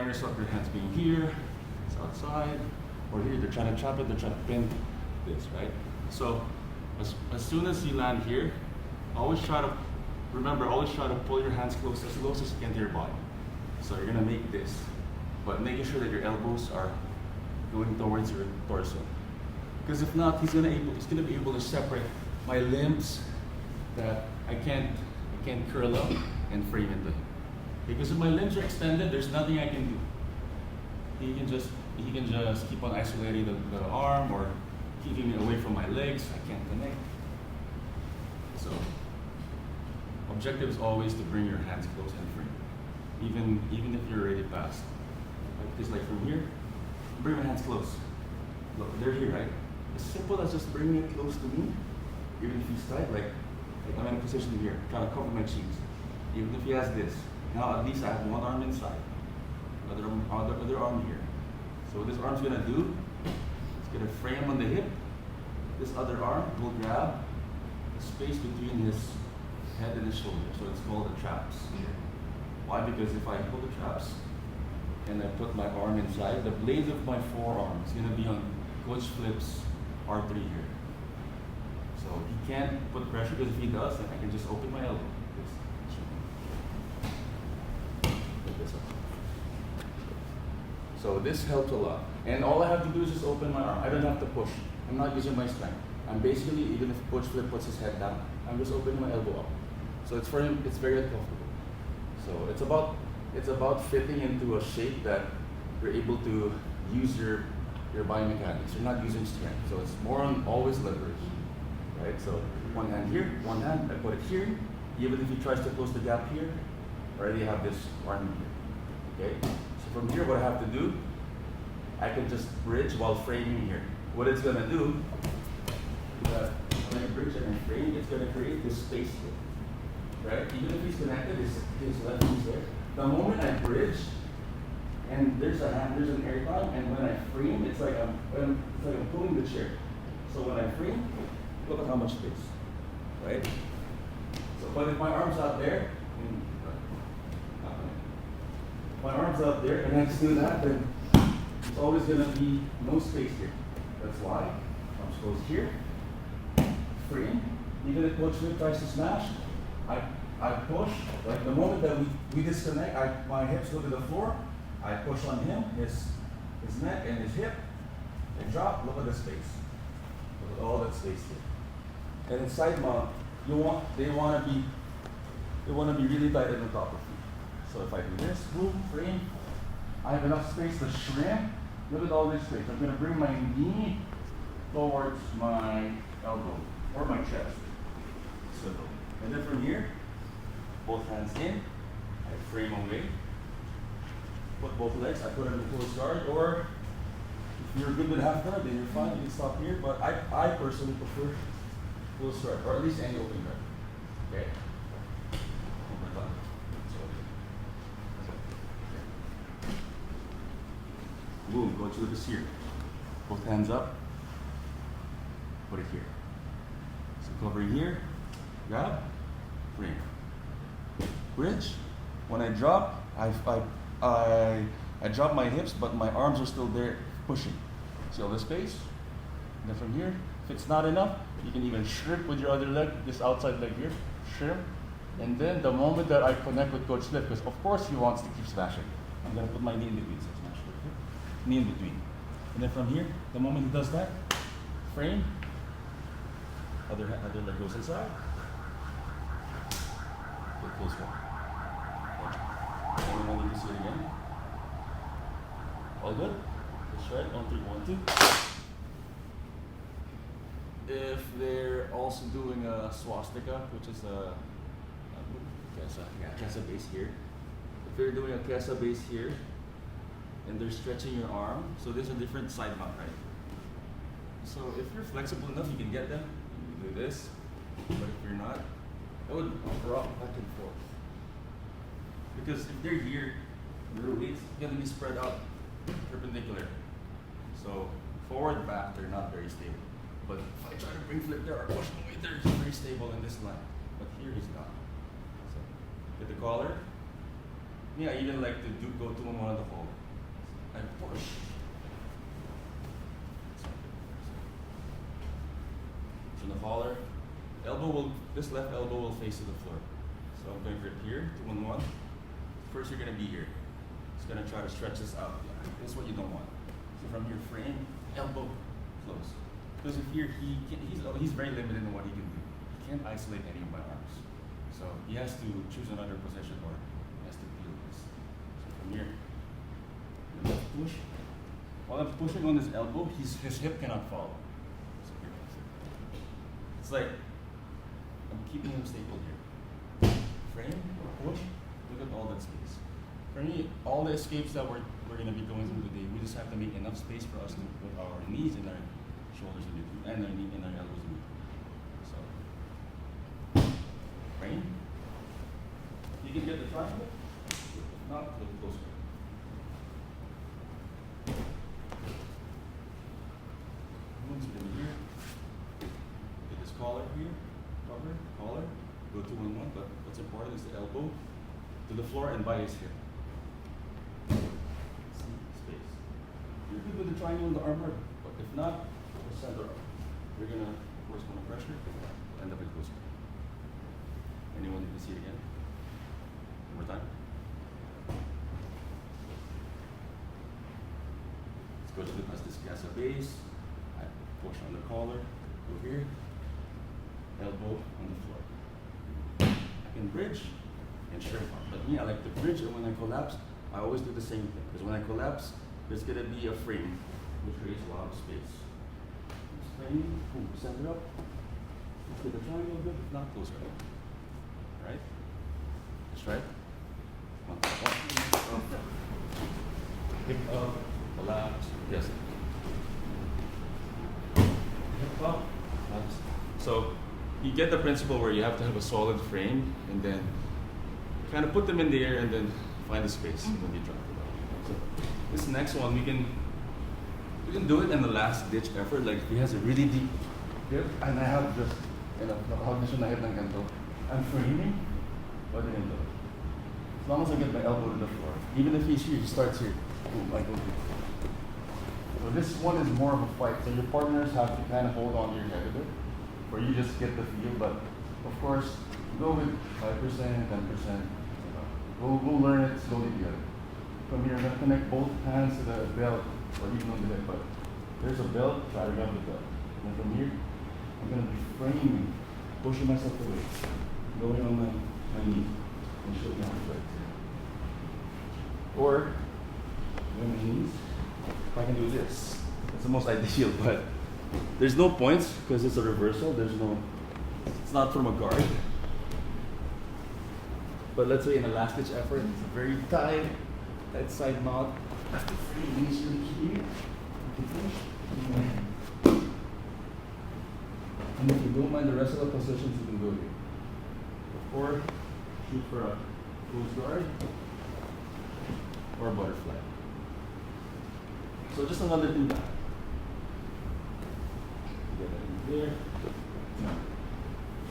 find yourself your hands being here, it's outside, or here, they're trying to chop it, they're trying to pin this, right? So as soon as you land here, always try to pull your hands close as you can to your body. So you're gonna make this, but making sure that your elbows are going towards your torso. Because if not, he's gonna be able to separate my limbs that I can't curl up and frame into him. Because if my limbs are extended, there's nothing I can do. He can just keep on isolating the arm or keeping me away from my legs. I can't connect. So objective is always to bring your hands close and free, even if you're already past. Because like from here, bring my hands close. Look, they're here, right? As simple as just bringing it close to me, even if he's tight, like I'm in a position here, trying to cover my cheeks. Even if he has this, now at least I have one arm inside, other arm here. So what this arm's gonna do, it's gonna frame on the hip. This other arm will grab the space between his head and his shoulder. So it's called the traps. Why? Because if I pull the traps and I put my arm inside, the blades of my forearm is gonna be on Coach Flip's R3 here. So he can't put pressure, because if he does, then I can just open my elbow. Like this. So this helps a lot. And all I have to do is just open my arm. I don't have to push. I'm not using my strength. I'm basically, even if Coach Flip puts his head down, I'm just opening my elbow up. So it's for him, it's very uncomfortable. So it's about fitting into a shape that you're able to use your biomechanics. You're not using strength. So it's more on always leverage. Right? So one hand here, one hand, I put it here. Even if he tries to close the gap here, I already have this arm here. Okay? So from here, what I have to do, I can just bridge while framing here. What it's gonna do is that when I bridge and frame, it's gonna create this space here. Right? Even if he's connected, his left knee there. The moment I bridge, and there's an air time, and when I frame, it's like I'm pulling the chair. So when I frame, look at how much space, right? So, but if my arm's out there, and I just do that, then it's always gonna be no space here. That's why arms close here, frame. Even if Coach Flip tries to smash, I push. Like the moment that we disconnect, my hips go to the floor. I push on him, his neck and his hip, and drop. Look at the space. Look at all that space here. And in side mount, they want to be really tight at the top of you. So if I do this, boom, frame, I have enough space to shrimp. Look at all this space. I'm going to bring my knee towards my elbow or my chest. Simple. And then from here, both hands in, I frame away. Put both legs, I put them in close guard, or if you're good with half guard, then you're fine, you can stop here, but I personally prefer close guard, or at least any open guard. Okay? Boom, go to this here. Both hands up, put it here. So cover here, grab, frame. Bridge, when I drop, I drop my hips, but my arms are still there pushing. See all the space? And then from here, if it's not enough, you can even shrimp with your other leg, this outside leg here, shrimp. And then the moment that I connect with Coach Flip, because of course he wants to keep smashing, I'm gonna put my knee in between, so smash it, knee in between. And then from here, the moment he does that, frame, other leg goes inside, get close one. And then you can see it again. All good? That's right, 1, 3, 1, 2. If they're also doing a swastika, which is a Kesa base here. If they're doing a Kesa base here, and they're stretching your arm, so there's a different side mount, right? So if you're flexible enough, you can get them. You can do this, but if you're not, I would rock back and forth. Because if they're here, their weight's gonna be spread out perpendicular. So forward, back, they're not very stable. But if I try to bring Flip there or push my way there, he's very stable in this line. But here he's not. So get the collar, Me, I even like to go 2-on-1 on the hold. I push. So the collar, this left elbow will face to the floor. So I'm going for it here, 2-on-1. First, you're gonna be here. It's gonna try to stretch this out. Yeah, this is what you don't want. So from your frame, elbow close. Because if here, he's very limited in what he can do. He can't isolate any of my arms. So he has to choose another position or he has to deal with this. So from here, push. While I'm pushing on his elbow, his hip cannot follow. So here, it's like I'm keeping him stable here. Frame, push, look at all that space. For me, all the escapes that we're going to be going through today, we just have to make enough space for us to put our knees and our shoulders in between, and our knee and our elbows in between. So, frame. You can get the triangle. If not, look closer. Moves in here. Get this collar here. Cover, collar. Go 2-on-1, but what's important is the elbow to the floor and by his hip. See, space. You're good with the triangle in the armbar, but if not, we'll center up. You're gonna, of course, want to pressure, end up with closer. Anyone you can see it again? One more time. Let's go to the as a base. I push on the collar, go here, elbow on the floor. I can bridge and straight arm. But me, I like to bridge, and when I collapse, I always do the same thing. Because when I collapse, there's gonna be a frame, which creates a lot of space. Frame, boom, center up. Let's get the triangle good, if not closer. Right? That's right. One, hip up, collapse, yes. Hip up, collapse. So you get the principle where you have to have a solid frame and then kind of put them in the air and then find the space when you drop it out. So this next one, we can do it in the last ditch effort. Like if he has a really deep hip and I have just, I'm framing, what do? As long as I get my elbow to the floor. Even if he's here, he starts here. Boom, I go here. So this one is more of a fight. So your partners have to kind of hold on to your head a bit, or you just get the feel. But of course, go with 5%, 10%. We'll learn it slowly together. From here, I'm gonna connect both hands to the belt, or even on the hip. But there's a belt, try to grab the belt. And then from here, I'm gonna be framing, pushing myself away, going on my knee, and shooting out the right. Or, on my knees, if I can do this. That's the most ideal, but there's no points because it's a reversal. It's not from a guard. But let's say in a last ditch effort, it's a very tight side knot. That's the free knees really key. And if you don't mind the rest of the positions, you can go here. Or shoot for a close guard or a butterfly. So just another thing back. Get that in there.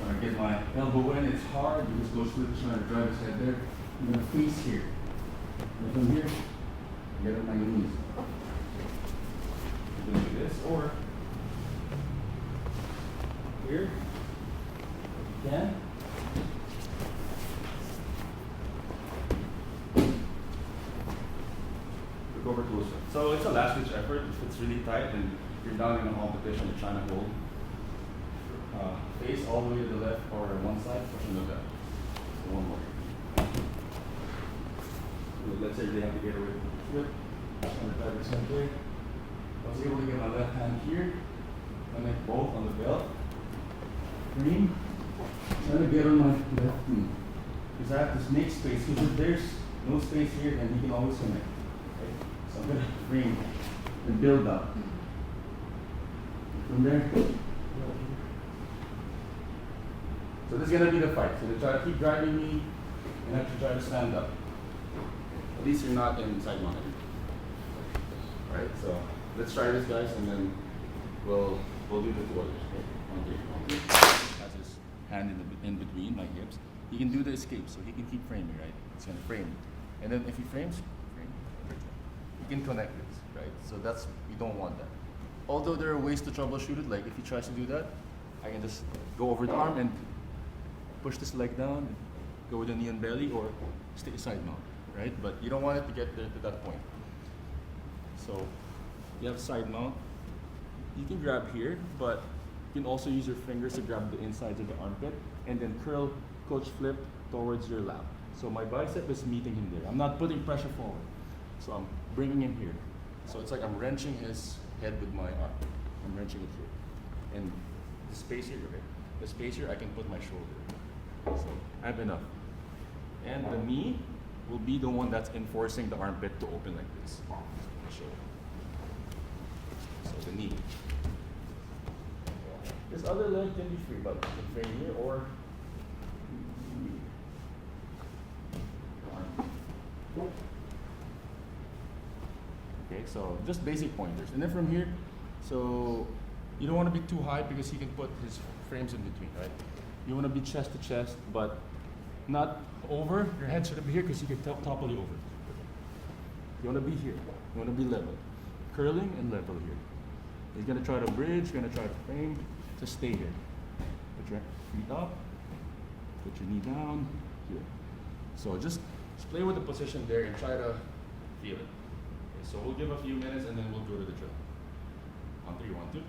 Trying to get my elbow in, it's hard because Coach Luke is trying to drive his head there. I'm going to face here. And from here, get on my knees. I'm going to do this, or here, if you can. Look over closer. So it's a last ditch effort. If it's really tight and you're down in a competition, you're trying to hold. Face all the way to the left or one side, pushing the back. So one more. Let's say they have to get away from the foot. I'm going to try this one there. I was able to get my left hand here, connect both on the belt. Green. Trying to get on my left knee. Because I have to make space. Because if there's no space here, then he can always connect. Okay? So I'm going to bring and build up. From there. So this is going to be the fight. So they try to keep driving me and I have to try to stand up. At least you're not inside monitor. Alright, so let's try this, guys, and then we'll do the two others. Okay? One here. Has his hand in between my hips. He can do the escape, so he can keep framing, right? It's going to frame. And then if he frames, you can connect this, right? So that's, we don't want that. Although there are ways to troubleshoot it, like if he tries to do that, I can just go over the arm and push this leg down, and go with the knee and belly, or stay side mount, right? But you don't want it to get there to that point. So you have side mount. You can grab here, but you can also use your fingers to grab the insides of the armpit and then curl, coach flip towards your lap. So my bicep is meeting him there. I'm not putting pressure forward. So I'm bringing him here. So it's like I'm wrenching his head with my arm. I'm wrenching it here. And the space here, okay? The space here, I can put my shoulder. So I have enough. And the knee will be the one that's enforcing the armpit to open like this. So the knee. This other leg can be free, but you can frame here or okay, so just basic pointers. And then from here, so you don't want to be too high because he can put his frames in between, right? You want to be chest to chest, but not over. Your head shouldn't be here because you can topple you over. You want to be here. You want to be level. Curling and level here. He's going to try to bridge, going to try to frame. Just stay here. Put your feet up. Put your knee down. Here. So just play with the position there and try to feel it. Okay, so we'll give a few minutes and then we'll go to the drill. On 3, 1, 2.